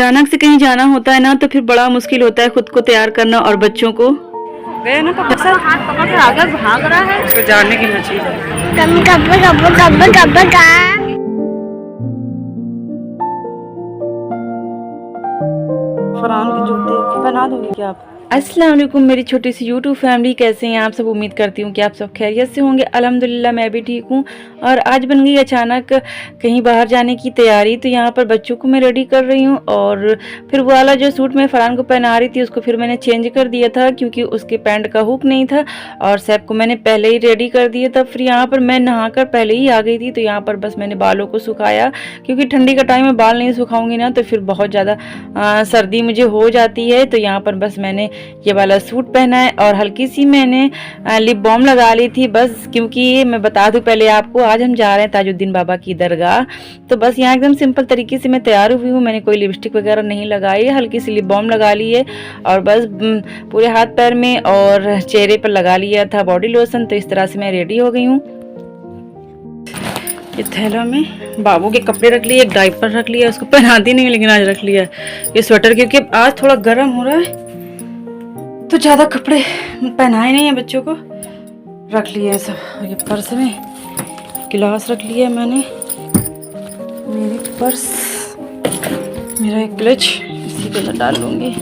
अचानक से कहीं जाना होता है ना तो फिर बड़ा मुश्किल होता है खुद को तैयार करना और बच्चों को। गए ना कब सर हाथ पकड़ के आगे भाग रहा है तो जाने की मछली फरहान के जूते बना दोगे क्या आप? अस्सलाम वालेकुम मेरी छोटी सी यूट्यूब फैमिली, कैसे हैं आप सब? उम्मीद करती हूँ कि आप सब खैरियत से होंगे। अल्हम्दुलिल्लाह मैं भी ठीक हूँ। और आज बन गई अचानक कहीं बाहर जाने की तैयारी, तो यहाँ पर बच्चों को मैं रेडी कर रही हूँ। और फिर वो वाला जो सूट मैं फरहान को पहना रही थी उसको फिर मैंने चेंज कर दिया था क्योंकि उसके पैंट का हुक नहीं था और सैप को मैंने पहले ही रेडी कर दिया था। फिर यहाँ पर मैं नहा कर पहले ही आ गई थी, तो यहाँ पर बस मैंने बालों को सुखाया क्योंकि ठंडी का टाइम में बाल नहीं सुखाऊंगी ना तो फिर बहुत ज़्यादा सर्दी मुझे हो जाती है। तो यहाँ पर बस मैंने ये वाला सूट पहना है और हल्की सी मैंने लिप बाम लगा ली थी बस, क्योंकि मैं बता दूं पहले आपको, आज हम जा रहे हैं ताजुद्दीन बाबा की दरगाह। तो बस यहाँ एकदम सिंपल तरीके से मैं तैयार हुई हूँ। मैंने कोई लिपस्टिक वगैरह नहीं लगाई, हल्की सी लिप बाम लगा ली है और बस पूरे हाथ पैर में और चेहरे पर लगा लिया था बॉडी लोशन। तो इस तरह से मैं रेडी हो गई हूँ। ये थैला में बाबू के कपड़े रख लिए, एक डायपर रख लिया, उसको पहनाती नहीं लेकिन आज रख लिया ये स्वेटर क्योंकि आज थोड़ा गर्म हो रहा है तो ज़्यादा कपड़े पहनाए नहीं है, बच्चों को रख लिए हैं सब। ये पर्स में गिलास रख लिया मैंने, मेरी पर्स, मेरा एक क्लच इसी के अंदर डाल लूँगी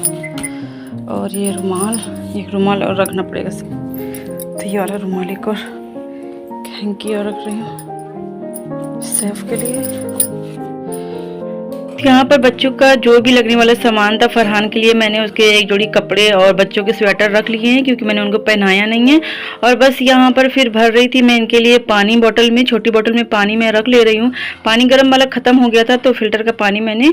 और ये रुमाल, एक रुमाल और रखना पड़ेगा। तो ये वाला रुमाल एक और हैंकी और रख रही हूँ सेफ के लिए। यहाँ पर बच्चों का जो भी लगने वाला सामान था फरहान के लिए मैंने उसके एक जोड़ी कपड़े और बच्चों के स्वेटर रख लिए हैं क्योंकि मैंने उनको पहनाया नहीं है। और बस यहाँ पर फिर भर रही थी मैं इनके लिए पानी बोतल में, छोटी बोतल में पानी मैं रख ले रही हूँ। पानी गर्म वाला ख़त्म हो गया था तो फिल्टर का पानी मैंने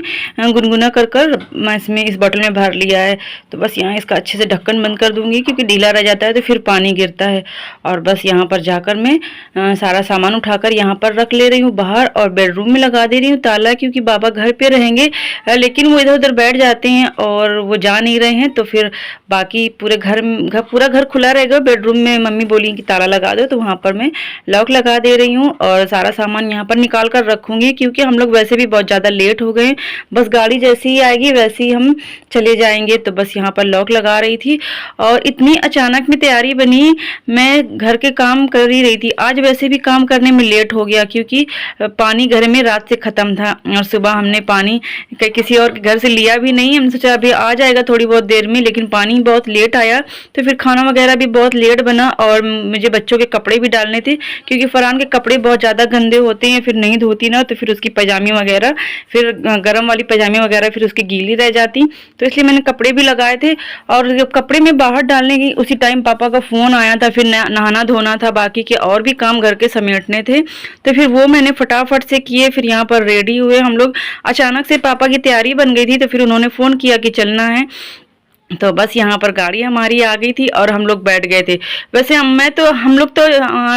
गुनगुना कर मैं इसमें इस बोतल में भर लिया है। तो बस यहाँ इसका अच्छे से ढक्कन बंद कर दूँगी क्योंकि ढीला रह जाता है तो फिर पानी गिरता है। और बस यहाँ पर जाकर मैं सारा सामान उठाकर यहाँ पर रख ले रही हूँ बाहर और बेडरूम में लगा दे रही हूँ ताला, क्योंकि बाबा घर पे रहेंगे लेकिन वो इधर उधर बैठ जाते हैं और वो जा नहीं रहे हैं। तो फिर बाकी पूरा घर खुला रहेगा। बेडरूम में मम्मी बोली कि ताला लगा दो, तो वहाँ पर मैं लॉक लगा दे रही हूँ और सारा सामान यहाँ पर निकाल कर रखूँगी क्योंकि हम लोग वैसे भी बहुत ज़्यादा लेट हो गए। बस गाड़ी जैसे ही आएगी वैसे ही हम चले जाएंगे। तो बस यहाँ पर लॉक लगा रही थी और इतनी अचानक में तैयारी बनी, मैं घर के काम कर ही रही थी। आज वैसे भी काम करने में लेट हो गया क्योंकि पानी घर में रात से ख़त्म था और सुबह हमने पानी किसी और के घर से लिया भी नहीं। हमने सोचा अभी आ जाएगा थोड़ी बहुत देर में, लेकिन पानी बहुत लेट आया तो फिर खाना वगैरह भी बहुत लेट बना। और मुझे बच्चों के कपड़े भी डालने थे क्योंकि फरहान के कपड़े बहुत ज़्यादा गंदे होते हैं, फिर नहीं धोती ना तो फिर उसकी पैजामी वगैरह, फिर गर्म वाली पैजामी वगैरह फिर उसकी गीली रह जाती। तो इसलिए मैंने कपड़े भी लगाए थे और जब कपड़े में बाहर डालने की उसी टाइम पापा का फ़ोन आया था, फिर नहाना धोना था, बाकी के और भी काम घर के समेटने थे। तो फिर वो मैंने फटाफट से किए। फिर यहाँ पर रेडी हुए हम लोग। अचानक से पापा की तैयारी बन गई थी तो फिर उन्होंने फ़ोन किया कि चलना है। तो बस यहाँ पर गाड़ी हमारी आ गई थी और हम लोग बैठ गए थे। वैसे हम लोग तो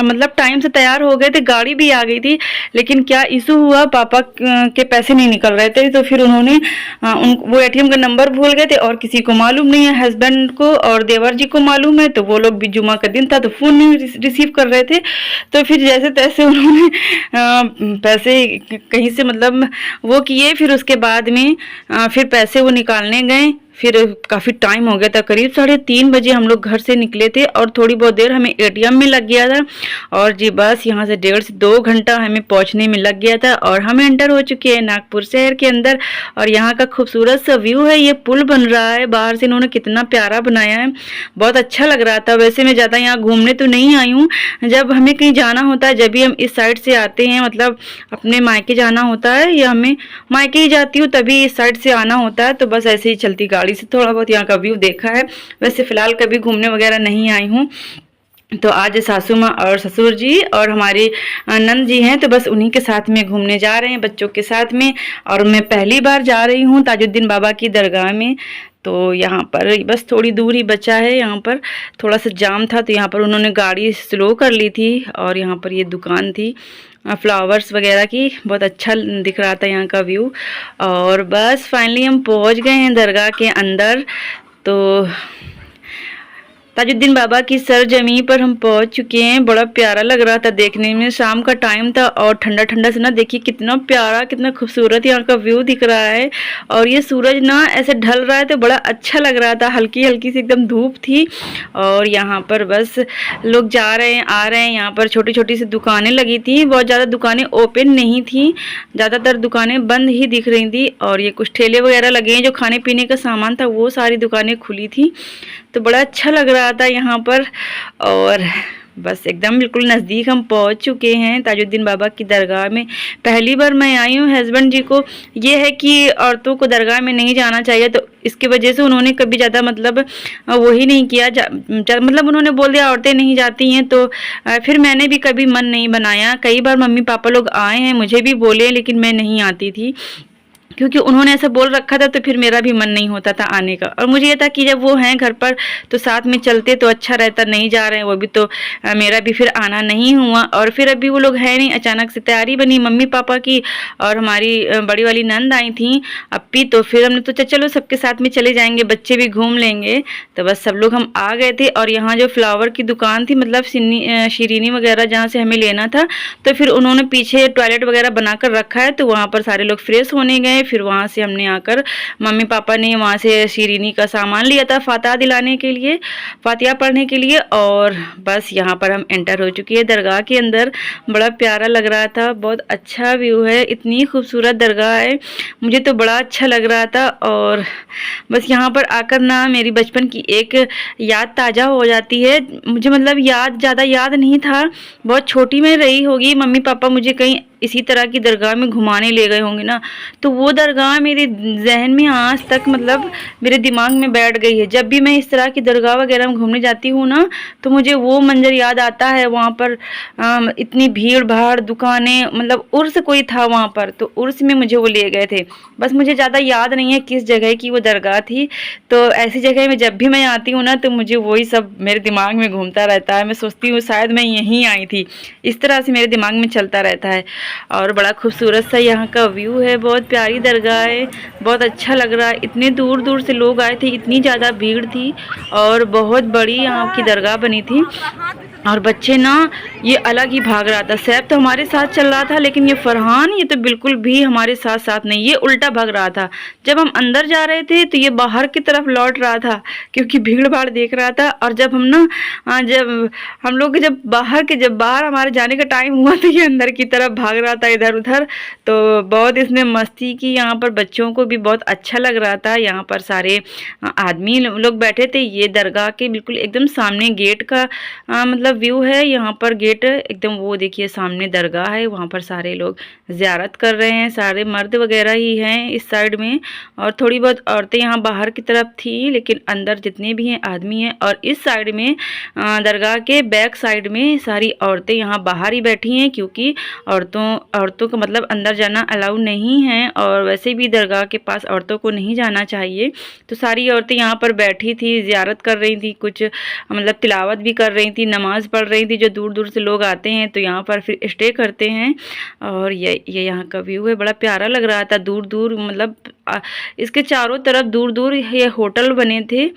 मतलब टाइम से तैयार हो गए थे, गाड़ी भी आ गई थी, लेकिन क्या इशू हुआ, पापा के पैसे नहीं निकल रहे थे। तो फिर उन्होंने वो एटीएम का नंबर भूल गए थे और किसी को मालूम नहीं है, हस्बैंड को और देवर जी को मालूम है। तो वो लोग भी जुमा का दिन था तो फ़ोन नहीं रिसीव कर रहे थे। तो फिर जैसे तैसे उन्होंने पैसे कहीं से मतलब वो किए। फिर उसके बाद में फिर पैसे वो निकालने गए। फिर काफ़ी टाइम हो गया था, करीब 3:30 बजे हम लोग घर से निकले थे और थोड़ी बहुत देर हमें एटीएम में लग गया था। और जी बस यहाँ से 1.5 से 2 घंटा हमें पहुँचने में लग गया था और हम एंटर हो चुके हैं नागपुर शहर के अंदर। और यहाँ का खूबसूरत सा व्यू है, ये पुल बन रहा है बाहर से, इन्होंने कितना प्यारा बनाया है, बहुत अच्छा लग रहा था। वैसे मैं ज़्यादा यहाँ घूमने तो नहीं आई हूँ, जब हमें कहीं जाना होता है जब भी हम इस साइड से आते हैं, मतलब अपने मायके जाना होता है या हमें मायके ही जाती हूँ तभी इस साइड से आना होता है। तो बस ऐसे ही चलती गाड़ी से थोड़ा बहुत यहाँ का व्यू देखा है। वैसे फिलहाल कभी घूमने वगैरह नहीं आई हूँ। तो आज सासू माँ और ससुर जी और हमारे नंद जी हैं, तो बस उन्हीं के साथ में घूमने जा रहे हैं बच्चों के साथ में। और मैं पहली बार जा रही हूँ ताजुद्दीन बाबा की दरगाह में। तो यहाँ पर बस थोड़ी दूर ही बचा है, यहाँ पर थोड़ा सा जाम था तो यहाँ पर उन्होंने गाड़ी स्लो कर ली थी। और यहाँ पर ये दुकान थी फ्लावर्स वगैरह की, बहुत अच्छा दिख रहा था यहाँ का व्यू। और बस फाइनली हम पहुँच गए हैं दरगाह के अंदर। तो ताजुद्दीन बाबा की सरजमी पर हम पहुंच चुके हैं। बड़ा प्यारा लग रहा था देखने में, शाम का टाइम था और ठंडा ठंडा से ना, देखिए कितना प्यारा कितना खूबसूरत यहाँ का व्यू दिख रहा है। और ये सूरज ना ऐसे ढल रहा है तो बड़ा अच्छा लग रहा था, हल्की हल्की सी एकदम धूप थी। और यहाँ पर बस लोग जा रहे हैं आ रहे हैं। यहाँ पर छोटी छोटी सी दुकानें लगी थी, बहुत ज़्यादा दुकानें ओपन नहीं थी, ज़्यादातर दुकानें बंद ही दिख रही थी। और ये कुछ ठेले वगैरह लगे हैं, जो खाने पीने का सामान था वो सारी दुकानें खुली थी। तो बड़ा अच्छा लग रहा था यहाँ पर। और बस एकदम बिल्कुल नज़दीक हम पहुँच चुके हैं ताजुद्दीन बाबा की दरगाह में। पहली बार मैं आई हूँ। हस्बैंड जी को ये है कि औरतों को दरगाह में नहीं जाना चाहिए, तो इसकी वजह से उन्होंने कभी ज़्यादा मतलब वही नहीं किया, मतलब उन्होंने बोल दिया औरतें नहीं जाती हैं। तो फिर मैंने भी कभी मन नहीं बनाया। कई बार मम्मी पापा लोग आए हैं, मुझे भी बोले, लेकिन मैं नहीं आती थी क्योंकि उन्होंने ऐसा बोल रखा था। तो फिर मेरा भी मन नहीं होता था आने का। और मुझे ये था कि जब वो हैं घर पर तो साथ में चलते तो अच्छा रहता। नहीं जा रहे हैं वो भी, तो मेरा भी फिर आना नहीं हुआ। और फिर अभी वो लोग हैं नहीं, अचानक से तैयारी बनी मम्मी पापा की, और हमारी बड़ी वाली नंद आई थी अप्पी। तो फिर हमने सोचा चलो सबके साथ में चले जाएंगे, बच्चे भी घूम लेंगे। तो बस सब लोग हम आ गए थे। और यहाँ जो फ्लावर की दुकान थी, मतलब शीरीनी वगैरह जहाँ से हमें लेना था, तो फिर उन्होंने पीछे टॉयलेट वगैरह बनाकर रखा है, तो वहाँ पर सारे लोग फ्रेश होने गए। फिर वहाँ से हमने आकर मम्मी पापा ने वहाँ से शीरीनी का सामान लिया था फातिहा दिलाने के लिए, फातिहा पढ़ने के लिए। और बस यहाँ पर हम एंटर हो चुकी है दरगाह के अंदर। बड़ा प्यारा लग रहा था, बहुत अच्छा व्यू है, इतनी खूबसूरत दरगाह है, मुझे तो बड़ा अच्छा लग रहा था। और बस यहाँ पर आकर ना मेरी बचपन की एक याद ताज़ा हो जाती है। मुझे मतलब ज़्यादा याद नहीं था, बहुत छोटी में रही होगी, मम्मी पापा मुझे कहीं इसी तरह की दरगाह में घुमाने ले गए होंगे ना, तो वो दरगाह मेरे जहन में आज तक मतलब मेरे दिमाग में बैठ गई है। जब भी मैं इस तरह की दरगाह वगैरह में घूमने जाती हूँ ना, तो मुझे वो मंजर याद आता है। वहाँ पर इतनी भीड़ भाड़, दुकानें, मतलब उर्स कोई था वहाँ पर, तो उर्स में मुझे वो ले गए थे। बस मुझे ज़्यादा याद नहीं है किस जगह की वो दरगाह थी। तो ऐसी जगह में जब भी मैं आती हूँ ना, तो मुझे वही सब मेरे दिमाग में घूमता रहता है। मैं सोचती हूँ शायद मैं यहीं आई थी, इस तरह से मेरे दिमाग में चलता रहता है। और बड़ा खूबसूरत सा यहाँ का व्यू है, बहुत प्यारी दरगाह है, बहुत अच्छा लग रहा है। इतने दूर दूर से लोग आए थे, इतनी ज़्यादा भीड़ थी, और बहुत बड़ी यहाँ की दरगाह बनी थी। और बच्चे ना ये अलग ही भाग रहा था। सैफ तो हमारे साथ चल रहा था, लेकिन ये फरहान ये तो बिल्कुल भी हमारे साथ साथ नहीं, ये उल्टा भाग रहा था। जब हम अंदर जा रहे थे तो ये बाहर की तरफ लौट रहा था, क्योंकि भीड़ भाड़ देख रहा था। और जब हम ना जब हम लोग जब बाहर हमारे जाने का टाइम हुआ, तो ये अंदर की तरफ भाग रहा था इधर उधर। तो बहुत इसने मस्ती की। यहाँ पर बच्चों को भी बहुत अच्छा लग रहा था। यहाँ पर सारे आदमी लोग बैठे थे। ये दरगाह के बिल्कुल एकदम सामने गेट का मतलब व्यू है। यहाँ पर गेट एकदम, वो देखिए सामने दरगाह है, वहाँ पर सारे लोग ज़ियारत कर रहे हैं, सारे मर्द वगैरह ही हैं इस साइड में, और थोड़ी बहुत औरतें यहाँ बाहर की तरफ थी, लेकिन अंदर जितने भी हैं आदमी हैं। और इस साइड में दरगाह के बैक साइड में सारी औरतें यहाँ बाहर ही बैठी हैं, क्योंकि औरतों का मतलब अंदर जाना अलाउ नहीं है, और वैसे भी दरगाह के पास औरतों को नहीं जाना चाहिए। तो सारी औरतें यहाँ पर बैठी थी, ज़ियारत कर रही थी, कुछ मतलब तिलावत भी कर रही थी, नमाज पढ़ रही थी। जो दूर दूर से लोग आते हैं तो यहाँ पर फिर स्टे करते हैं। और ये यहाँ का व्यू है, बड़ा प्यारा लग रहा था। दूर दूर मतलब इसके चारों तरफ दूर दूर ये होटल बने थे,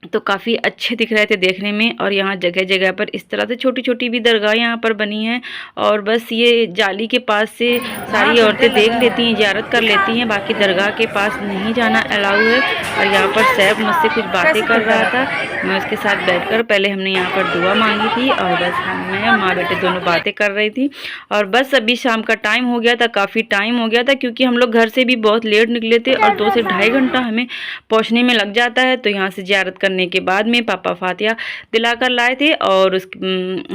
तो काफ़ी अच्छे दिख रहे थे देखने में। और यहाँ जगह जगह पर इस तरह से छोटी छोटी भी दरगाह यहाँ पर बनी हैं। और बस ये जाली के पास से सारी औरतें देख लेती हैं, ज़ियारत कर लेती हैं, बाकी दरगाह के पास नहीं जाना अलाउ है। और यहाँ पर सैफ मुझसे कुछ बातें कर रहा था, मैं उसके साथ बैठकर पहले हमने यहाँ पर दुआ मांगी थी, और बस मैं माँ बेटे दोनों बातें कर रही थी। और बस अभी शाम का टाइम हो गया था, काफ़ी टाइम हो गया था, क्योंकि हम लोग घर से भी बहुत लेट निकले थे, और 2 से ढाई घंटा हमें पहुँचने में लग जाता है। तो यहाँ से ज़ियारत करने के बाद में पापा फातिहा दिलाकर लाए थे, और उस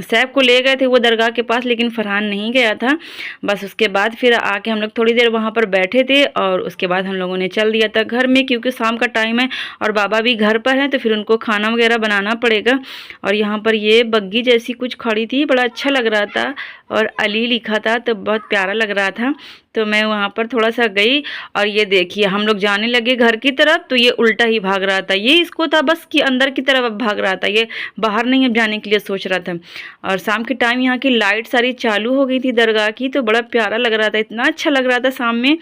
सैफ को ले गए थे वो दरगाह के पास, लेकिन फरहान नहीं गया था। बस उसके बाद फिर आके हम लोग थोड़ी देर वहाँ पर बैठे थे, और उसके बाद हम लोगों ने चल दिया था घर में, क्योंकि शाम का टाइम है और बाबा भी घर पर हैं, तो फिर उनको खाना वगैरह बनाना पड़ेगा। और यहाँ पर ये बग्गी जैसी कुछ खड़ी थी, बड़ा अच्छा लग रहा था, और अली लिखा था, तो बहुत प्यारा लग रहा था। तो मैं वहाँ पर थोड़ा सा गई, और ये देखिए हम लोग जाने लगे घर की तरफ, तो ये उल्टा ही भाग रहा था। ये इसको था बस कि अंदर की तरफ अब भाग रहा था, ये बाहर नहीं अब जाने के लिए सोच रहा था। और शाम के टाइम यहाँ की लाइट सारी चालू हो गई थी दरगाह की, तो बड़ा प्यारा लग रहा था, इतना अच्छा लग रहा था शाम में,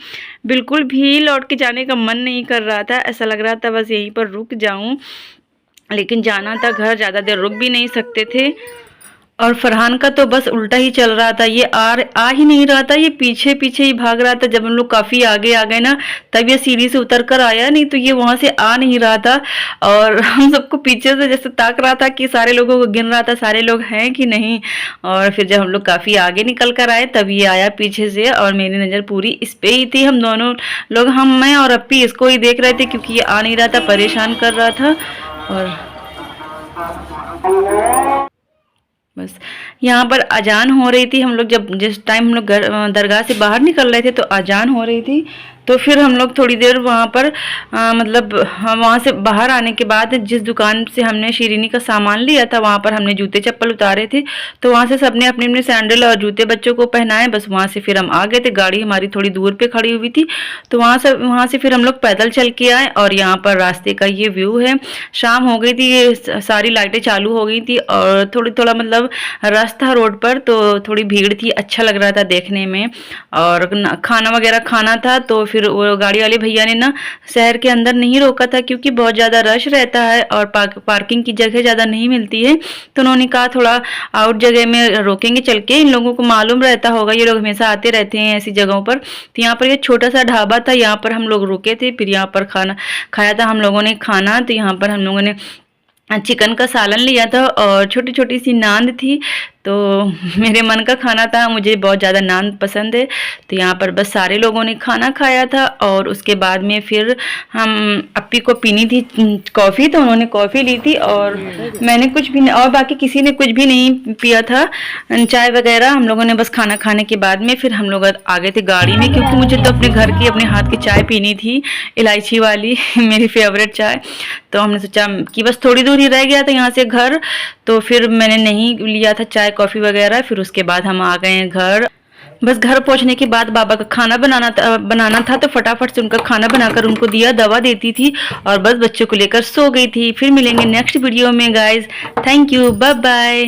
बिल्कुल भी लौट के जाने का मन नहीं कर रहा था। ऐसा लग रहा था बस यहीं पर रुक जाऊँ। लेकिन जाना था घर, ज़्यादा देर रुक भी नहीं सकते थे। और फरहान का तो बस उल्टा ही चल रहा था, ये आ ही नहीं रहा था, ये पीछे पीछे ही भाग रहा था। जब हम लोग काफ़ी आगे आ गए ना, तब ये सीढ़ी से उतर कर आया, नहीं तो ये वहाँ से आ नहीं रहा था। और हम सबको पीछे से जैसे ताक रहा था कि सारे लोगों को गिन रहा था, सारे लोग हैं कि नहीं। और फिर जब हम लोग काफ़ी आगे निकल कर आए, तब ये आया पीछे से, और मेरी नज़र पूरी इस पे ही थी। हम दोनों लोग, मैं और अप्पी इसको ही देख रहे थे, क्योंकि ये आ नहीं रहा था, परेशान कर रहा था। और बस यहाँ पर अजान हो रही थी। हम लोग जिस टाइम हम लोग दरगाह से बाहर निकल रहे थे तो अजान हो रही थी। तो फिर हम लोग थोड़ी देर वहाँ पर मतलब वहाँ से बाहर आने के बाद जिस दुकान से हमने शीरीनी का सामान लिया था, वहाँ पर हमने जूते चप्पल उतारे थे। तो वहाँ से सबने अपने अपने सैंडल और जूते बच्चों को पहनाए। बस वहाँ से फिर हम आ गए थे, गाड़ी हमारी थोड़ी दूर पे खड़ी हुई थी। तो वहाँ से फिर हम लोग पैदल चल के आए। और यहाँ पर रास्ते का ये व्यू है। शाम हो गई थी, ये सारी लाइटें चालू हो गई थी और थोड़ा मतलब रश था रोड पर, तो थोड़ी भीड़ थी, अच्छा लग रहा था देखने में। और खाना वगैरह खाना था, तो फिर वो गाड़ी वाले भैया ने ना शहर के अंदर नहीं रोका था, क्योंकि बहुत ज़्यादा रश रहता है और पार्किंग की जगह ज़्यादा नहीं मिलती है। तो उन्होंने कहा थोड़ा आउट जगह में रोकेंगे चल के, इन लोगों को मालूम रहता होगा, ये लोग हमेशा आते रहते हैं ऐसी जगहों पर। तो यहाँ पर ये छोटा सा ढाबा था, यहाँ पर हम लोग रुके थे, फिर यहाँ पर खाना खाया था हम लोगों ने खाना। तो यहाँ पर हम लोगों ने चिकन का सालन लिया था और छोटी छोटी सी नान थी। तो मेरे मन का खाना था, मुझे बहुत ज़्यादा नान पसंद है। तो यहाँ पर बस सारे लोगों ने खाना खाया था। और उसके बाद में फिर हम अप्पी को पीनी थी कॉफ़ी, तो उन्होंने कॉफ़ी ली थी और मैंने कुछ भी, और बाकी किसी ने कुछ भी नहीं पिया था, चाय वगैरह। हम लोगों ने बस खाना खाने के बाद में फिर हम लोग आ गए थे गाड़ी में, क्योंकि मुझे तो अपने घर की अपने हाथ की चाय पीनी थी, इलायची वाली मेरी फेवरेट चाय। तो हमने सोचा कि बस थोड़ी दूर ही रह गया था यहाँ से घर, तो फिर मैंने नहीं लिया था चाय कॉफ़ी वगैरह। फिर उसके बाद हम आ गए हैं घर। बस घर पहुँचने के बाद बाबा का खाना बनाना था, तो फटाफट से उनका खाना बनाकर उनको दिया, दवा देती थी और बस बच्चों को लेकर सो गई थी। फिर मिलेंगे नेक्स्ट वीडियो में guys. Thank you, bye bye.